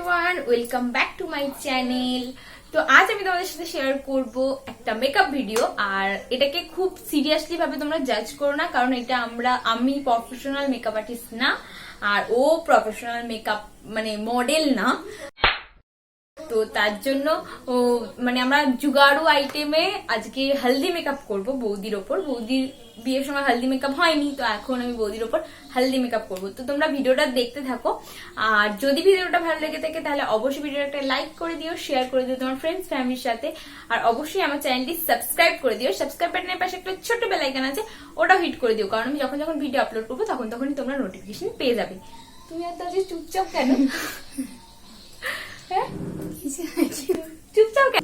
Everyone, welcome back to my channel. তো আজ আমি তোমাদের সাথে শেয়ার করব একটা মেকআপ ভিডিও। আর এটাকে খুব সিরিয়াসলি ভাবে তোমরা জাজ করো না, কারণ এটা আমি প্রফেশনাল মেকআপ আর্টিস্ট না, আর ও প্রফেশনাল মেকআপ মানে মডেল না। তো তার জন্য আমরা জুগাড়ু আইটেমে আজকে হলদি মেকআপ করব বৌদির ওপর। বৌদির বিয়ের সময় হলদি মেকআপ হয়নি, তো এখন আমি বৌদির ওপর হলদি মেকআপ করবো। তো তোমরা ভিডিওটা দেখতে থাকো, আর যদি ভিডিওটা ভালো লেগে থাকে তাহলে অবশ্যই ভিডিওটা একটা লাইক করে দিও, শেয়ার করে দিও তোমার ফ্রেন্ডস ফ্যামিলির সাথে, আর অবশ্যই আমার চ্যানেলটি সাবস্ক্রাইব করে দিও। সাবস্ক্রাইব বাটনের পাশে একটা ছোট্ট বেল আইকন আছে, ওটা হিট করে দিও, কারণ আমি যখন যখন ভিডিও আপলোড করবো তখনই তোমরা নোটিফিকেশন পেয়ে যাবে। তুমি এত চুপচাপ কেন? চুপচাপ কেন?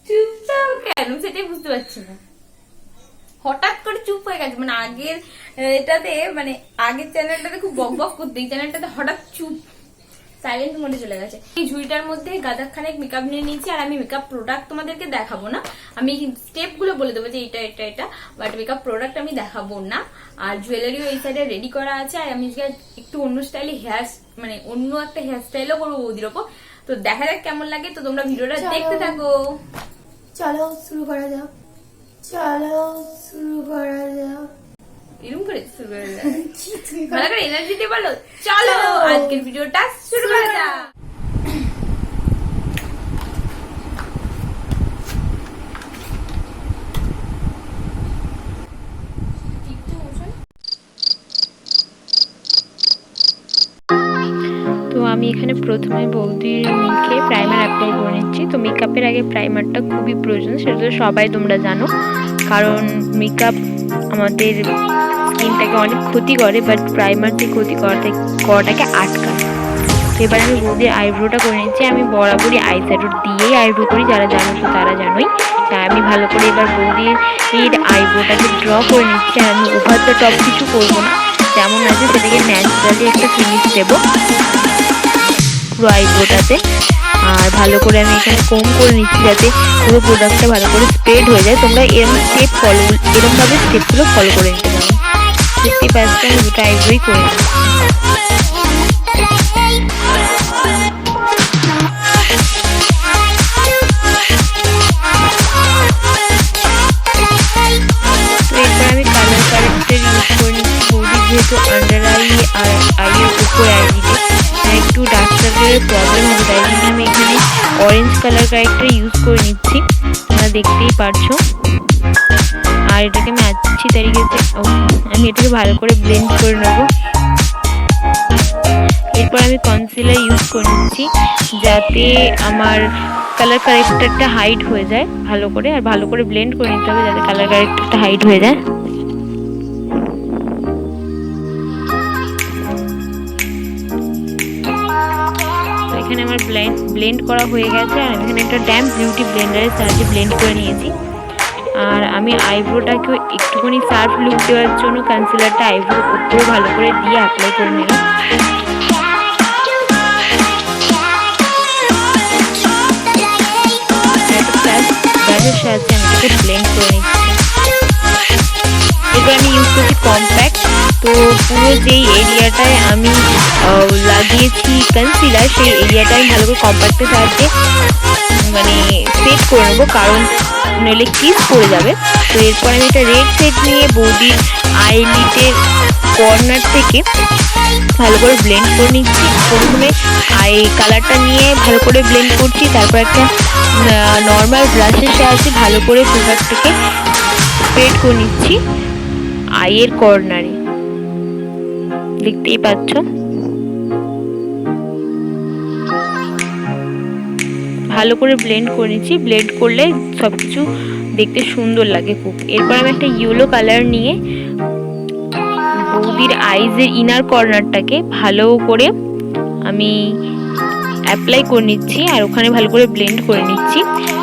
চুপচাপ কেন সেটাই বুঝতে পারছি না। হঠাৎ করে চুপ হয়ে গেছে, মানে আগের আগের চ্যানেলটাতে খুব বক বক করতে, এই চ্যানেলটাতে হঠাৎ চুপ সাইলেন্ট মোডে চলে গেছে। এই ঝুড়িটার মধ্যে গাদা খানেক মেকআপ নিয়ে নিয়েছি, আর আমি মেকআপ প্রোডাক্ট তোমাদেরকে দেখাবো না, আমি স্টেপ গুলো বলে দেবো যে এটা এটা এটা, বাট মেকআপ প্রোডাক্ট আমি দেখাবো না। আর জুয়েলারিও এই সাইডে রেডি করা আছে, আর আমি একটু অন্য স্টাইলে অন্য একটা হেয়ার স্টাইলও করবো বৌদির ওপর। তো দেখা যাক কেমন লাগে, তো তোমরা ভিডিওটা দেখতে থাকো। চলো শুরু করা যাক। এরকম করে শুরু করা যাক, ভালো করে এনার্জি দিয়ে বলো। চলো আজকের ভিডিওটা শুরু করা যাক। তো আমি এখানে প্রথমে বৌদির মুখে প্রাইমার অ্যাপ্লাই করে নিচ্ছি। তো মেকআপের আগে প্রাইমারটা খুবই প্রয়োজন, সেটা তো সবাই তোমরা জানো, কারণ মেকআপ আমাদের স্কিনটাকে অনেক ক্ষতি করে, বাট প্রাইমার দিয়ে ক্ষতি করাটাকে আটকায়। তো এবার আমি বৌদির আইব্রোটা করে নিচ্ছি। আমি বরাবরই আইশ্যাডো দিয়েই আইব্রো করি, যারা জানো তো তারা জানোই। তাই আমি ভালো করে এবার বৌদির এই আইব্রোটাকে ড্র করে নিচ্ছি। আর আমি ওভার দ্য টপ কিছু করবো না, যেমন আছে সেটাকে ন্যাচারালি একটা ফিনিশ দেবো পুরো আইব্রোটাতে। আর ভালো করে আমি এখানে কোম করে নিচ্ছি, যাতে পুরো প্রোডাক্টটা ভালো করে স্প্রেড হয়ে যায়। তোমরা এরমভাবে স্টেপগুলো ফলো করে নিতে পারো। 50% আমি দুটো আইব্রোই করে নিচ্ছি। যেহেতু আন্ডার আই আর আইয়ের উপর আইডিতে একটু ডার্ক সার্কেলের প্রবলেম হবে, তাই জন্য আমি এখানে অরেঞ্জ কালার কারেক্টার ইউজ করে নিচ্ছি, তোমরা দেখতেই পারছো। আর এটাকে আমি अच्छी তরিকে আমি এটাকে ভালো করে ব্লেন্ড করে নেব। এরপর আমি কনসিলার ইউজ করে নিচ্ছি, যাতে আমার কালার কারেক্টারটা হাইড হয়ে যায় ভালো করে। আর ভালো করে ব্লেন্ড করে নিতে হবে, যাতে কালার কারেক্টারটা হাইড হয়ে যায়। এখানে আমার ব্লেন্ড করা হয়ে গেছে, আর এখানে একটা ড্যাম্প বিউটি ব্লেন্ডারের সাহায্যে ব্লেন্ড করে নিয়েছি। আর আমি আইব্রোটাকেও একটুখানি শার্প লুক দেওয়ার জন্য কনসিলারটা আইব্রোর উপরে ভালো করে দিয়ে অ্যাপ্লাই করে নিলাম। ব্রাশের সাহায্যে আমি এটাকে ব্লেন্ড করে নিচ্ছি। এবার আমি ইউজ করছি কম্প্যাক্ট। তো পুরো যেই এরিয়াটায় আমি লাগিয়েছি কনসিলার, সেই এরিয়াটা আমি ভালো করে কম্প্যাক্টের সাহায্যে সেট করে নেবো, কারণ নইলে ক্রিজ পড়ে যাবে। তো এরপর আমি একটা রেড সেট নিয়ে বৌদির আইলিটের কর্নার থেকে ভালো করে ব্লেন্ড করে নিচ্ছি। প্রথমে আই কালারটা নিয়ে ভালো করে ব্লেন্ড করছি, তারপর একটা নর্মাল ব্রাশের সাহায্যে ভালো করে প্রোডাক্টটাকে স্প্রেড করে নিচ্ছি আইয়ের কর্নারে, দেখতেই পাচ্ছ। ভালো করে ব্লেন্ড করে নিচ্ছি, ব্লেন্ড করলে সবকিছু দেখতে সুন্দর লাগে খুব। এরপর আমি একটা ইয়েলো কালার নিয়ে বৌদির আইজের ইনার কর্নারটাকে ভালো করে আমি অ্যাপ্লাই করে নিচ্ছি, আর ওখানে ভালো করে ব্লেন্ড করে নিচ্ছি।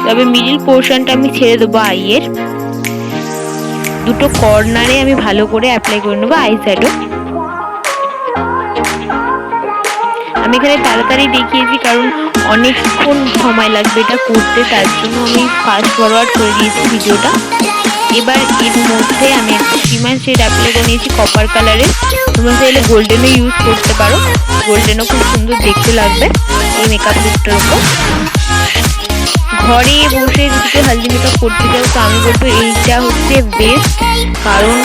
তবে মিডিল পোর্শনটা আমি ছেড়ে দেবো আইয়ের, দুটো কর্নারে আমি ভালো করে অ্যাপ্লাই করে নেবো আইশ্যাডো। আমি এখানে তাড়াতাড়ি দেখিয়েছি, কারণ অনেকক্ষণ সময় লাগবে এটা করতে, তার জন্য আমি ফাস্ট ফরওয়ার্ড করে দিয়েছি ভিডিওটা। এবার এর মধ্যে আমি একটা শিমার শেড অ্যাপ্লাই করে নিয়েছি কপার কালারের। তোমরা চাইলে গোল্ডেনও ইউজ করতে পারো, গোল্ডেনও খুব সুন্দর দেখতে লাগবে এই মেকআপ লুকটার উপর। ঘরে বসে যদি হালদি মেকআপ করতে চাও তো আমি বলবো এইটা হচ্ছে বেস্ট, কারণ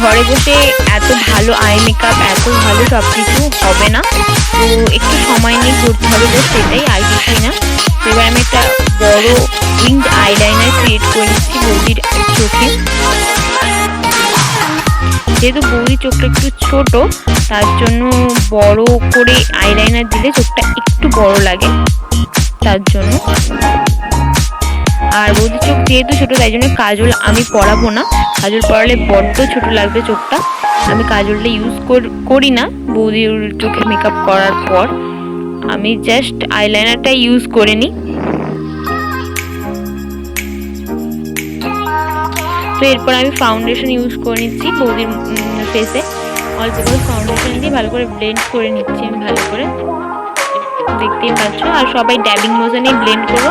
ঘরে বসে এত ভালো আই মেকআপ, এত ভালো সব কিছু হবে না, তো একটু সময় নিয়ে করতে হবে, তো সেটাই আর কিছুই না। তো এবার আমি একটা বড় উইংড আইলাইনার ক্রিয়েট করে নিচ্ছি বৌদির চোখে। যেহেতু বৌদির চোখটা একটু ছোট, তার জন্য বড় করে আইলাইনার দিলে চোখটা একটু বড় লাগে, তার জন্য। আর বৌদির চোখ যেহেতু ছোট, তাই জন্য কাজল আমি পরাবো না, কাজল পরালে বড্ড ছোট লাগবে চোখটা। আমি কাজলটা ইউজ করি না বৌদির চোখে মেকআপ করার পর, আমি জাস্ট আইলাইনারটা ইউজ করে নিই। তো এরপর আমি ফাউন্ডেশন ইউজ করে নিচ্ছি বৌদির ফেসে, অল্প করে ফাউন্ডেশন দিয়ে ভালো করে ব্লেন্ড করে নিচ্ছি আমি ভালো করে, দেখতেই পাচ্ছ। আর সবাই ড্যাবিং মোশনে ব্লেন্ড করো,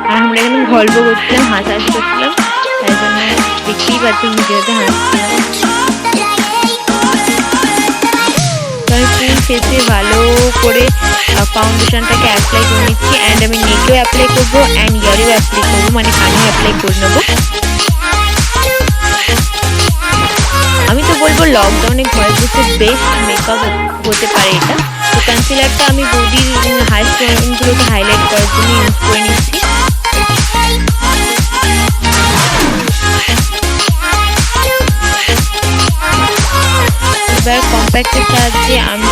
আর আমরা এখানে গল্প করছিলাম, হাসাহাসি করছিলাম, তাই জন্য দেখতেই পাচ্ছ ভিডিওতে হাসছিলাম। তো আমি ফুল ফেসে ভালো করে ফাউন্ডেশনটাকে অ্যাপ্লাই করে নিচ্ছি, অ্যান্ড আমি নেকেও অ্যাপ্লাই করবো অ্যান্ড ইয়ারেও অ্যাপ্লাই করবো, মানে কানেও অ্যাপ্লাই করে নেবো। আমি তো বলবো লকডাউনে ঘরে বসে বেস্ট মেকআপ হতে পারে এটা। তো কনসিলারটা আমি বৌদির হাই পয়েন্টগুলোকে হাইলাইট করার জন্য ইউজ করে নিচ্ছি। এবার কম্প্যাক্টের সাহায্যে আমি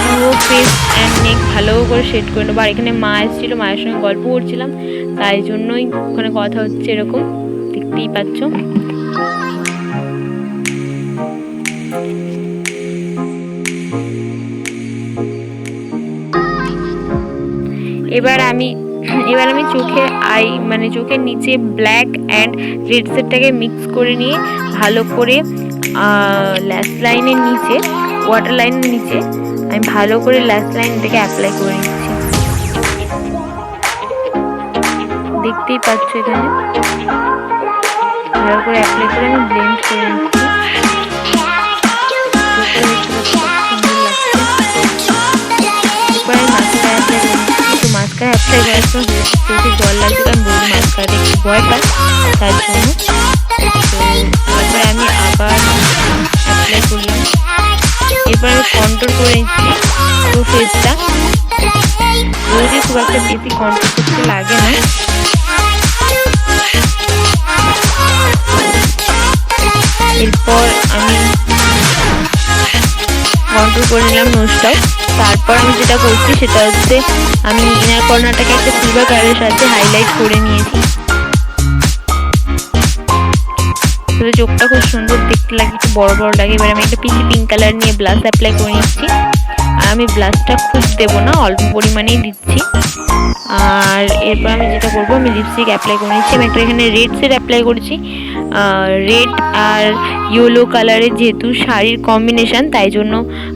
পুরো ফেস অ্যান্ড নেক ভালো করে শেড করে নেবো। আর এখানে মা এসেছিলো, মায়ের সঙ্গে গল্প করছিলাম, তাই জন্যই ওখানে কথা হচ্ছে এরকম, দেখতেই পাচ্ছ। এবার আমি চোখে মানে চোখের নিচে ব্ল্যাক অ্যান্ড রেড শেডটাকে মিক্স করে নিয়ে ভালো করে ল্যাশ লাইনের নিচে, ওয়াটার লাইনের নিচে আমি ভালো করে ল্যাশ লাইনটাকে অ্যাপ্লাই করে নিচ্ছি, দেখতেই পাচ্ছ। এখানে ভালো করে অ্যাপ্লাই করে আমি ব্লেন্ড করে নিচ্ছি। মাস্কারা অ্যাপ্লাই করার সময় চোখে জল লাগছে, কারণ বৌদি মাস্কারাটা একটু ভয় পায়, তার জন্য। তো তারপরে আমি আবার অ্যাপ্লাই করলাম। এরপর আমি কন্ট্রোল করে নিচ্ছি পুরো ফেসটা। বৌদি খুব একটা বেশি কন্ট্রোল করতে লাগে না। এরপর আমি কন্ট্রোল করে নিলাম নোজটাও। তারপর আমি যেটা করছি সেটা হচ্ছে আমি ইনার কর্নারটাকে একটা সিলভার কালারের সাথে হাইলাইট করে নিয়েছি, চোখটা খুব সুন্দর দেখতে লাগে, একটু বড় বড় লাগে। এবার আমি একটা পিঙ্ক কালার নিয়ে ব্লাশ অ্যাপ্লাই করে নিচ্ছি, আর আমি ব্লাশটা খুব দেবো না, অল্প পরিমাণেই দিচ্ছি। আর এরপর আমি যেটা করবো, আমি লিপস্টিক অ্যাপ্লাই করে নিচ্ছি। আমি একটা এখানে রেড শেড অ্যাপ্লাই করছি, রেড আর ইয়েলো কালারের যেহেতু শাড়ির কম্বিনেশান, তাই জন্য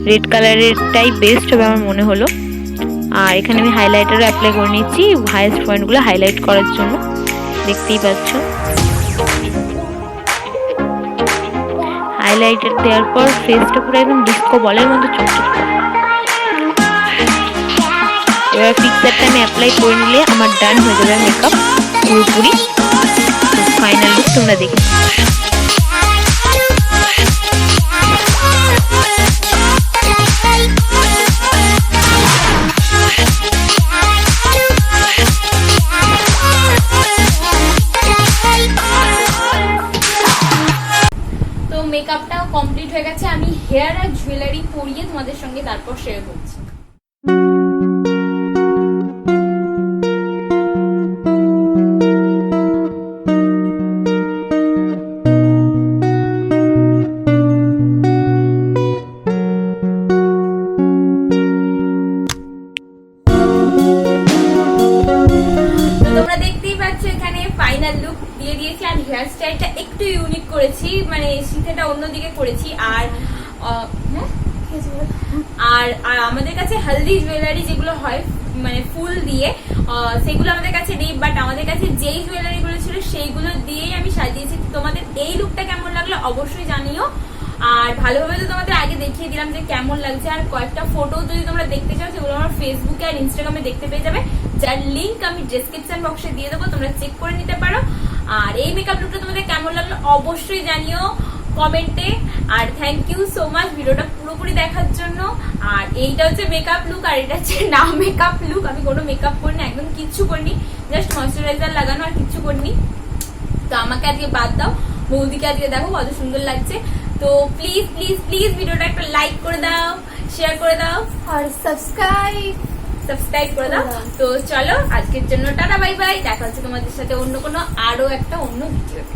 রেড কালারেরটাই বেস্ট হবে আমার মনে হলো। আর এখানে আমি হাইলাইটারও অ্যাপ্লাই করে নিচ্ছি হাইয়েস্ট পয়েন্টগুলো হাইলাইট করার জন্য, দেখতেই পাচ্ছ। হাইলাইটার দেওয়ার পর ফেসটা পুরো একদম ডিস্কো বলের মতো চকচক করে। এবার পিকচারটা আমি অ্যাপ্লাই করে নিলে আমার ডান হয়ে যাবে মেকআপ পুরোপুরি। ফাইনাল লুক তোমরা দেখে মেকআপটা কমপ্লিট হয়ে গেছে। আমি হেয়ার আর জুয়েলারি পরিয়ে তোমাদের সঙ্গে তারপর শেয়ার করছি। তোমরা দেখতেই পাচ্ছ এখানে ফাইনাল লুক দিয়ে দিয়েছি। আর হেয়ার স্টাইলটা একটু ইউনিক করেছি, মানে সিথেটা অন্যদিকে করেছি। আর আমাদের কাছে হলদি জুয়েলারি যেগুলো হয় মানে ফুল দিয়ে, সেগুলো আমাদের কাছে নেই। বাট আমাদের কাছে যেই জুয়েলারি গুলো ছিল ছিল সেইগুলো দিয়েই আমি সাজিয়েছি। তোমাদের এই লুকটা কেমন লাগলো অবশ্যই জানিও। আর ভালোভাবে তো তোমাদের আগে দেখিয়ে দিলাম যে কেমন লাগছে, আর কয়েকটা ফটো যদি তোমরা দেখতে চাও সেগুলো আমার ফেসবুকে আর ইনস্টাগ্রামে দেখতে পেয়ে যাবে, যার লিংক আমি ডেসক্রিপশন বক্সে দিয়ে দেবো, তোমরা চেক করে নিতে পারো। আর এই মেকআপ লুকটা তোমাদের কেমন লাগলো অবশ্যই জানিও কমেন্টে। আর থ্যাংক ইউ সো মাচ ভিডিওটা পুরোপুরি দেখার জন্য। আর এইটা হচ্ছে মেকআপ লুক, আর এটা হচ্ছে না মেকআপ লুক। আমি কোনো মেকআপ করিনি, একদম কিচ্ছু করিনি, জাস্ট ময়শ্চারাইজার লাগানো আর কিচ্ছু করিনি। তো আমাকে আজকে বাদ দাও, বৌদিকে আজকে দেখো কত সুন্দর লাগছে। তো প্লিজ প্লিজ প্লিজ ভিডিওটা একটা লাইক করে দাও, শেয়ার করে দাও, আর সাবস্ক্রাইব করে দাও। তো চলো আজকের জন্য টাটা বাই বাই, দেখা হচ্ছে তোমাদের সাথে অন্য কোনো আরো একটা অন্য ভিডিওতে।